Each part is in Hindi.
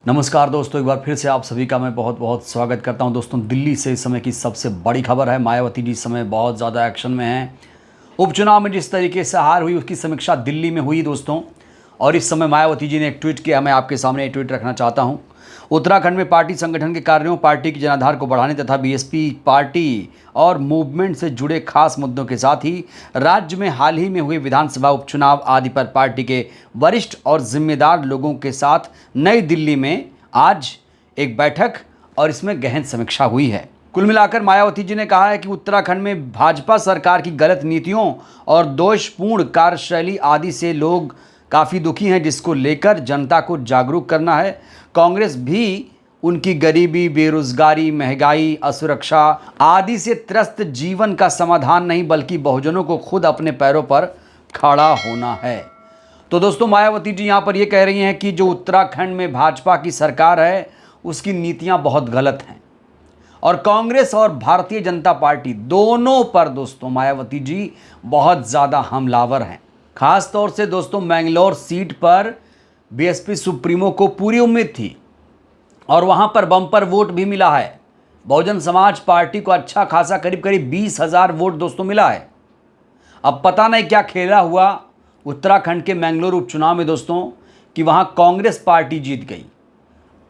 नमस्कार दोस्तों, एक बार फिर से आप सभी का मैं बहुत बहुत स्वागत करता हूं। दोस्तों, दिल्ली से इस समय की सबसे बड़ी खबर है। मायावती जी इस समय बहुत ज़्यादा एक्शन में हैं। उपचुनाव में जिस तरीके से हार हुई उसकी समीक्षा दिल्ली में हुई दोस्तों, और इस समय मायावती जी ने एक ट्वीट किया। मैं आपके सामने ये ट्वीट रखना चाहता हूं। उत्तराखंड में पार्टी संगठन के कार्यों, पार्टी की जनाधार को बढ़ाने तथा बीएसपी पार्टी और मूवमेंट से जुड़े खास मुद्दों के साथ ही राज्य में हाल ही में हुए विधानसभा उपचुनाव आदि पर पार्टी के वरिष्ठ और जिम्मेदार लोगों के साथ नई दिल्ली में आज एक बैठक और इसमें गहन समीक्षा हुई है। कुल मिलाकर मायावती जी ने कहा है कि उत्तराखंड में भाजपा सरकार की गलत नीतियों और दोषपूर्ण कार्यशैली आदि से लोग काफ़ी दुखी हैं, जिसको लेकर जनता को जागरूक करना है। कांग्रेस भी उनकी गरीबी, बेरोजगारी, महंगाई, असुरक्षा आदि से त्रस्त जीवन का समाधान नहीं, बल्कि बहुजनों को खुद अपने पैरों पर खड़ा होना है। तो दोस्तों, मायावती जी यहाँ पर ये कह रही हैं कि जो उत्तराखंड में भाजपा की सरकार है उसकी नीतियाँ बहुत गलत हैं, और कांग्रेस और भारतीय जनता पार्टी दोनों पर दोस्तों मायावती जी बहुत ज़्यादा हमलावर हैं। खास तौर से दोस्तों मैंगलोर सीट पर बीएसपी सुप्रीमो को पूरी उम्मीद थी और वहां पर बम्पर वोट भी मिला है। बहुजन समाज पार्टी को अच्छा खासा करीब 20,000 वोट दोस्तों मिला है। अब पता नहीं क्या खेला हुआ उत्तराखंड के मैंगलोर उपचुनाव में दोस्तों कि वहां कांग्रेस पार्टी जीत गई,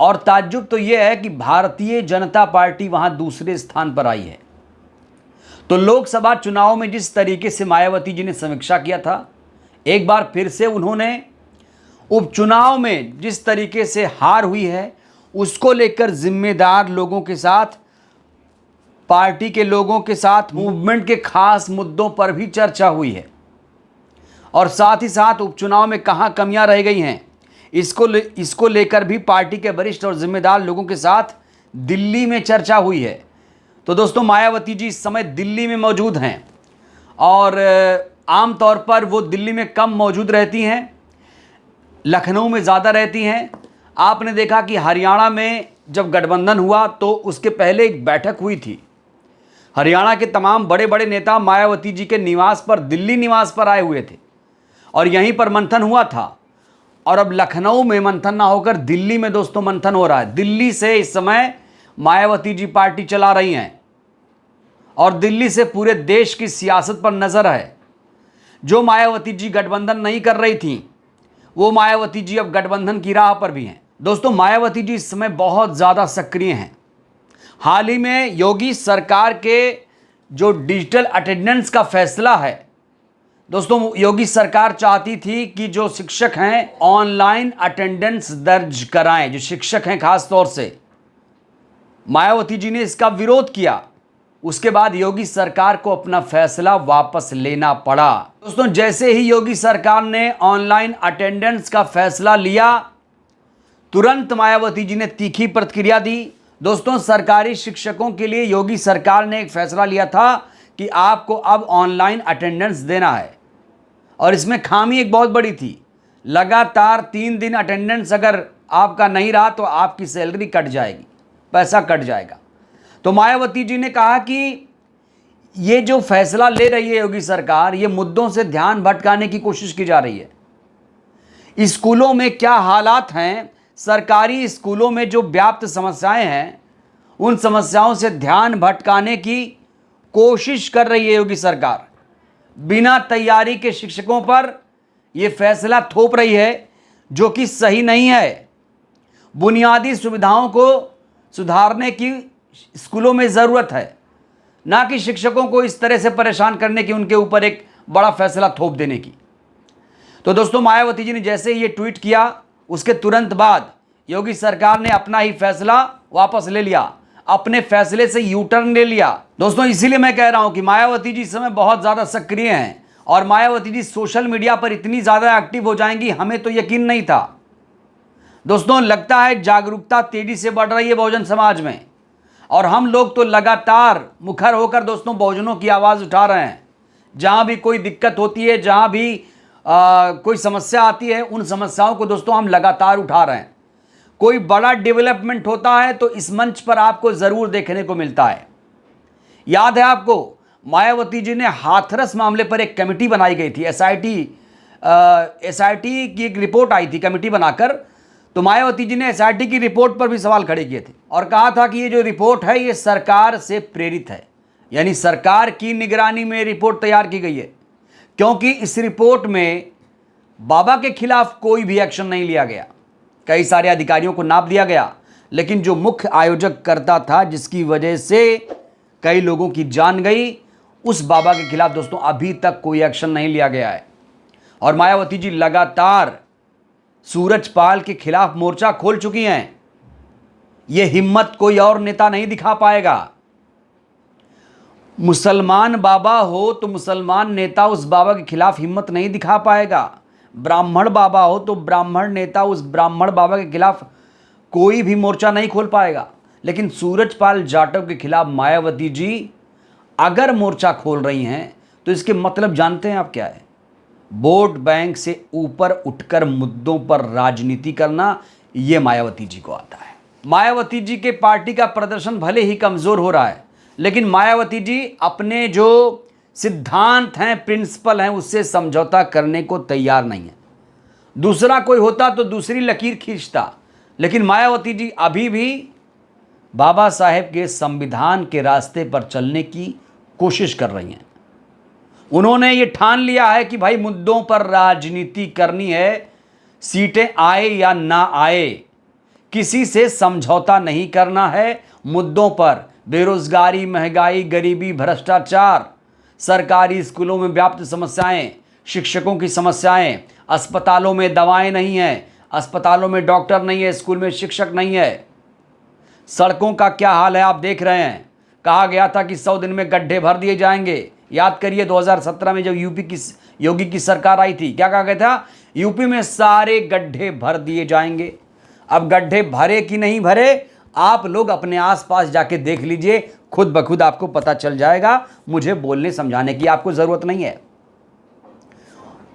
और ताज्जुब तो यह है कि भारतीय जनता पार्टी वहां दूसरे स्थान पर आई है। तो लोकसभा चुनाव में जिस तरीके से मायावती जी ने समीक्षा किया था, एक बार फिर से उन्होंने उपचुनाव में जिस तरीके से हार हुई है उसको लेकर जिम्मेदार लोगों के साथ, पार्टी के लोगों के साथ, मूवमेंट के खास मुद्दों पर भी चर्चा हुई है, और साथ ही साथ उपचुनाव में कहां कमियां रह गई हैं इसको लेकर भी पार्टी के वरिष्ठ और जिम्मेदार लोगों के साथ दिल्ली में चर्चा हुई है। तो दोस्तों मायावती जी इस समय दिल्ली में मौजूद हैं, और आमतौर पर वो दिल्ली में कम मौजूद रहती हैं, लखनऊ में ज़्यादा रहती हैं। आपने देखा कि हरियाणा में जब गठबंधन हुआ तो उसके पहले एक बैठक हुई थी। हरियाणा के तमाम बड़े बड़े नेता मायावती जी के निवास पर, दिल्ली निवास पर आए हुए थे, और यहीं पर मंथन हुआ था। और अब लखनऊ में मंथन ना होकर दिल्ली में दोस्तों मंथन हो रहा है। दिल्ली से इस समय मायावती जी पार्टी चला रही हैं, और दिल्ली से पूरे देश की सियासत पर नज़र है। जो मायावती जी गठबंधन नहीं कर रही थी, वो मायावती जी अब गठबंधन की राह पर भी हैं। दोस्तों, मायावती जी इस समय बहुत ज़्यादा सक्रिय हैं। हाल ही में योगी सरकार के जो डिजिटल अटेंडेंस का फैसला है दोस्तों, योगी सरकार चाहती थी कि जो शिक्षक हैं ऑनलाइन अटेंडेंस दर्ज कराएं। जो शिक्षक हैं खास तौर से, मायावती जी ने इसका विरोध किया। उसके बाद योगी सरकार को अपना फैसला वापस लेना पड़ा। दोस्तों, जैसे ही योगी सरकार ने ऑनलाइन अटेंडेंस का फैसला लिया, तुरंत मायावती जी ने तीखी प्रतिक्रिया दी। दोस्तों, सरकारी शिक्षकों के लिए योगी सरकार ने एक फैसला लिया था कि आपको अब ऑनलाइन अटेंडेंस देना है, और इसमें खामी एक बहुत बड़ी थी। लगातार 3 दिन अटेंडेंस अगर आपका नहीं रहा तो आपकी सैलरी कट जाएगी, पैसा कट जाएगा। तो मायावती जी ने कहा कि ये जो फैसला ले रही है योगी सरकार, ये मुद्दों से ध्यान भटकाने की कोशिश की जा रही है। स्कूलों में क्या हालात हैं, सरकारी स्कूलों में जो व्याप्त समस्याएं हैं, उन समस्याओं से ध्यान भटकाने की कोशिश कर रही है योगी सरकार। बिना तैयारी के शिक्षकों पर यह फैसला थोप रही है, जो कि सही नहीं है। बुनियादी सुविधाओं को सुधारने की स्कूलों में ज़रूरत है, ना कि शिक्षकों को इस तरह से परेशान करने की, उनके ऊपर एक बड़ा फैसला थोप देने की। तो दोस्तों, मायावती जी ने जैसे ही ये ट्वीट किया, उसके तुरंत बाद योगी सरकार ने अपना ही फैसला वापस ले लिया, अपने फैसले से यू टर्न ले लिया। दोस्तों, इसीलिए मैं कह रहा हूं कि मायावती जी इस समय बहुत ज़्यादा सक्रिय हैं, और मायावती जी सोशल मीडिया पर इतनी ज़्यादा एक्टिव हो जाएंगी, हमें तो यकीन नहीं था। दोस्तों, लगता है जागरूकता तेजी से बढ़ रही है बहुजन समाज में, और हम लोग तो लगातार मुखर होकर दोस्तों बहुजनों की आवाज़ उठा रहे हैं। जहां भी कोई दिक्कत होती है, जहां भी कोई समस्या आती है, उन समस्याओं को दोस्तों हम लगातार उठा रहे हैं। कोई बड़ा डेवलपमेंट होता है तो इस मंच पर आपको ज़रूर देखने को मिलता है। याद है आपको, मायावती जी ने हाथरस मामले पर एक कमेटी बनाई गई थी, एसआईटी की एक रिपोर्ट आई थी कमेटी बनाकर। तो मायावती जी ने एसआईटी की रिपोर्ट पर भी सवाल खड़े किए थे और कहा था कि ये जो रिपोर्ट है ये सरकार से प्रेरित है, यानी सरकार की निगरानी में रिपोर्ट तैयार की गई है, क्योंकि इस रिपोर्ट में बाबा के खिलाफ कोई भी एक्शन नहीं लिया गया। कई सारे अधिकारियों को नाप दिया गया, लेकिन जो मुख्य आयोजक करता था, जिसकी वजह से कई लोगों की जान गई, उस बाबा के खिलाफ दोस्तों अभी तक कोई एक्शन नहीं लिया गया है। और मायावती जी लगातार सूरजपाल के खिलाफ मोर्चा खोल चुकी हैं। यह हिम्मत कोई और नेता नहीं दिखा पाएगा। मुसलमान बाबा हो तो मुसलमान नेता उस बाबा के खिलाफ हिम्मत नहीं दिखा पाएगा। ब्राह्मण बाबा हो तो ब्राह्मण नेता उस ब्राह्मण बाबा के खिलाफ कोई भी मोर्चा नहीं खोल पाएगा। लेकिन सूरजपाल जाटव के खिलाफ मायावती जी अगर मोर्चा खोल रही हैं तो इसके मतलब जानते हैं आप क्या है? वोट बैंक से ऊपर उठकर मुद्दों पर राजनीति करना, यह मायावती जी को आता है। मायावती जी के पार्टी का प्रदर्शन भले ही कमजोर हो रहा है, लेकिन मायावती जी अपने जो सिद्धांत हैं, प्रिंसिपल हैं, उससे समझौता करने को तैयार नहीं है। दूसरा कोई होता तो दूसरी लकीर खींचता, लेकिन मायावती जी अभी भी बाबा साहेब के संविधान के रास्ते पर चलने की कोशिश कर रही हैं। उन्होंने ये ठान लिया है कि भाई मुद्दों पर राजनीति करनी है, सीटें आए या ना आए, किसी से समझौता नहीं करना है। मुद्दों पर बेरोजगारी, महंगाई, गरीबी, भ्रष्टाचार, सरकारी स्कूलों में व्याप्त समस्याएं, शिक्षकों की समस्याएं, अस्पतालों में दवाएं नहीं है, अस्पतालों में डॉक्टर नहीं है, स्कूल में शिक्षक नहीं है, सड़कों का क्या हाल है आप देख रहे हैं। कहा गया था कि 100 दिन में गड्ढे भर दिए जाएंगे। याद करिए 2017 में जब योगी की सरकार आई थी, क्या कहा गया था? यूपी में सारे गड्ढे भर दिए जाएंगे। अब गड्ढे भरे कि नहीं भरे, आप लोग अपने आसपास जाके देख लीजिए, खुद ब खुद आपको पता चल जाएगा। मुझे बोलने समझाने की आपको जरूरत नहीं है।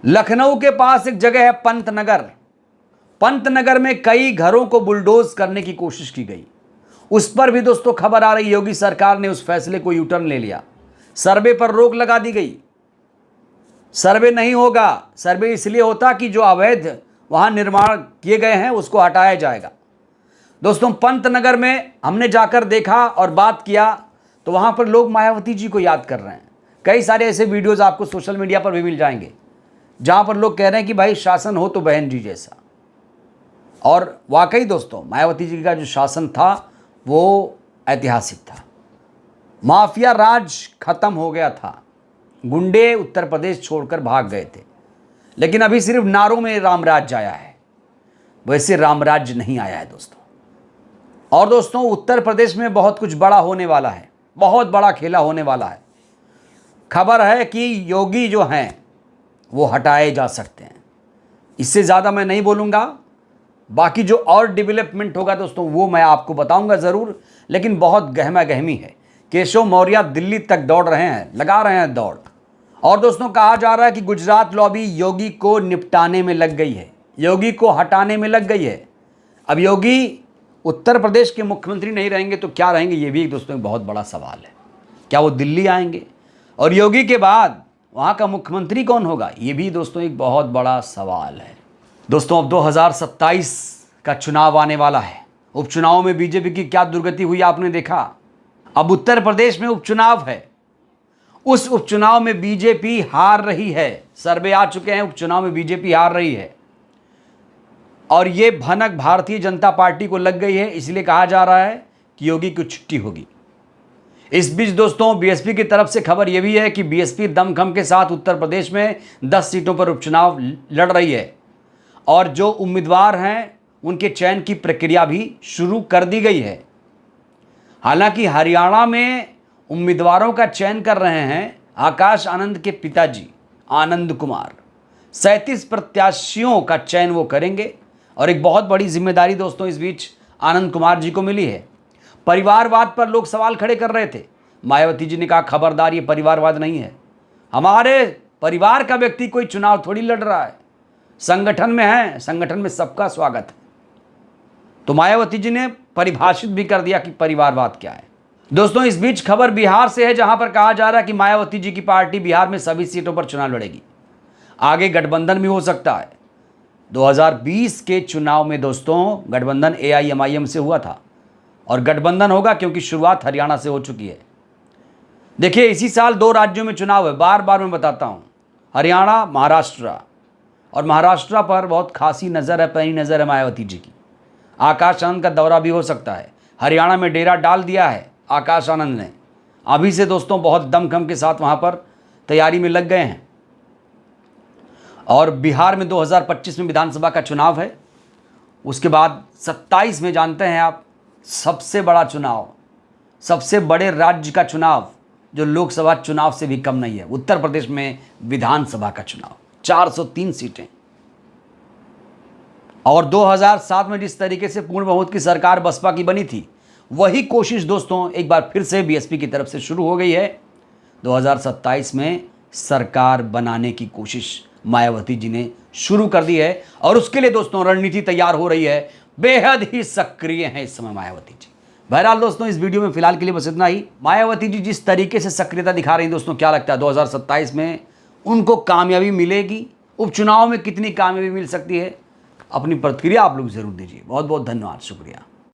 लखनऊ के पास एक जगह है पंतनगर। पंतनगर में कई घरों को बुलडोज करने की कोशिश की गई। उस पर भी दोस्तों खबर आ रही, योगी सरकार ने उस फैसले को यू टर्न ले लिया। सर्वे पर रोक लगा दी गई। सर्वे नहीं होगा। सर्वे इसलिए होता कि जो अवैध वहां निर्माण किए गए हैं उसको हटाया जाएगा। दोस्तों पंतनगर में हमने जाकर देखा और बात किया तो वहां पर लोग मायावती जी को याद कर रहे हैं। कई सारे ऐसे वीडियोस आपको सोशल मीडिया पर भी मिल जाएंगे जहां पर लोग कह रहे हैं कि भाई शासन हो तो बहन जी जैसा। और वाकई दोस्तों मायावती जी का जो शासन था वो ऐतिहासिक था। माफिया राज खत्म हो गया था। गुंडे उत्तर प्रदेश छोड़कर भाग गए थे। लेकिन अभी सिर्फ नारों में रामराज आया है, वैसे रामराज नहीं आया है दोस्तों। और दोस्तों उत्तर प्रदेश में बहुत कुछ बड़ा होने वाला है, बहुत बड़ा खेला होने वाला है। खबर है कि योगी जो हैं वो हटाए जा सकते हैं। इससे ज़्यादा मैं नहीं बोलूँगा। बाकी जो और डेवलपमेंट होगा दोस्तों वो मैं आपको बताऊंगा ज़रूर, लेकिन बहुत गहमा गहमी है। केशव मौर्य दिल्ली तक दौड़ रहे हैं, लगा रहे हैं दौड़। और दोस्तों कहा जा रहा है कि गुजरात लॉबी योगी को निपटाने में लग गई है, योगी को हटाने में लग गई है। अब योगी उत्तर प्रदेश के मुख्यमंत्री नहीं रहेंगे तो क्या रहेंगे, ये भी दोस्तों एक बहुत बड़ा सवाल है। क्या वो दिल्ली आएंगे? और योगी के बाद वहाँ का मुख्यमंत्री कौन होगा, ये भी दोस्तों एक बहुत बड़ा सवाल है। दोस्तों अब 2027 का चुनाव आने वाला है। उपचुनाव में बीजेपी की क्या दुर्गति हुई आपने देखा। अब उत्तर प्रदेश में उपचुनाव है, उस उपचुनाव में बीजेपी हार रही है। सर्वे आ चुके हैं, उपचुनाव में बीजेपी हार रही है और ये भनक भारतीय जनता पार्टी को लग गई है। इसलिए कहा जा रहा है कि योगी की छुट्टी होगी। इस बीच दोस्तों बीएसपी की तरफ से खबर यह भी है कि बीएसपी दमखम के साथ उत्तर प्रदेश में 10 सीटों पर उपचुनाव लड़ रही है और जो उम्मीदवार हैं उनके चयन की प्रक्रिया भी शुरू कर दी गई है। हालांकि हरियाणा में उम्मीदवारों का चयन कर रहे हैं आकाश आनंद के पिताजी आनंद कुमार। 37 प्रत्याशियों का चयन वो करेंगे और एक बहुत बड़ी जिम्मेदारी दोस्तों इस बीच आनंद कुमार जी को मिली है। परिवारवाद पर लोग सवाल खड़े कर रहे थे। मायावती जी ने कहा खबरदार, ये परिवारवाद नहीं है, हमारे परिवार का व्यक्ति कोई चुनाव थोड़ी लड़ रहा है, संगठन में है, संगठन में सबका स्वागत है। तो मायावती जी ने परिभाषित भी कर दिया कि परिवारवाद क्या है। दोस्तों इस बीच खबर बिहार से है, जहां पर कहा जा रहा है कि मायावती जी की पार्टी बिहार में सभी सीटों पर चुनाव लड़ेगी। आगे गठबंधन भी हो सकता है, 2020 के चुनाव में दोस्तों गठबंधन AIMIM से हुआ था और गठबंधन होगा क्योंकि शुरुआत हरियाणा से हो चुकी है। देखिए इसी साल 2 राज्यों में चुनाव है, बार बार मैं बताता हूँ, हरियाणा महाराष्ट्र। और महाराष्ट्र पर बहुत खासी नज़र है, पैनी नज़र है मायावती जी की। आकाश आनंद का दौरा भी हो सकता है। हरियाणा में डेरा डाल दिया है आकाश आनंद ने, अभी से दोस्तों बहुत दमखम के साथ वहाँ पर तैयारी में लग गए हैं। और बिहार में 2025 में विधानसभा का चुनाव है, उसके बाद 27 में जानते हैं आप सबसे बड़ा चुनाव, सबसे बड़े राज्य का चुनाव जो लोकसभा चुनाव से भी कम नहीं है, उत्तर प्रदेश में विधानसभा का चुनाव, 403 सीटें। और 2007 में जिस तरीके से पूर्ण बहुमत की सरकार बसपा की बनी थी, वही कोशिश दोस्तों एक बार फिर से बीएसपी की तरफ से शुरू हो गई है। 2027 में सरकार बनाने की कोशिश मायावती जी ने शुरू कर दी है और उसके लिए दोस्तों रणनीति तैयार हो रही है। बेहद ही सक्रिय हैं इस समय मायावती जी। बहरहाल दोस्तों इस वीडियो में फिलहाल के लिए बस इतना ही। मायावती जी जिस तरीके से सक्रियता दिखा रही हैं दोस्तों, क्या लगता है 2027 में उनको कामयाबी मिलेगी? उपचुनाव में कितनी कामयाबी मिल सकती है? अपनी प्रतिक्रिया आप लोग जरूर दीजिए। बहुत बहुत धन्यवाद, शुक्रिया।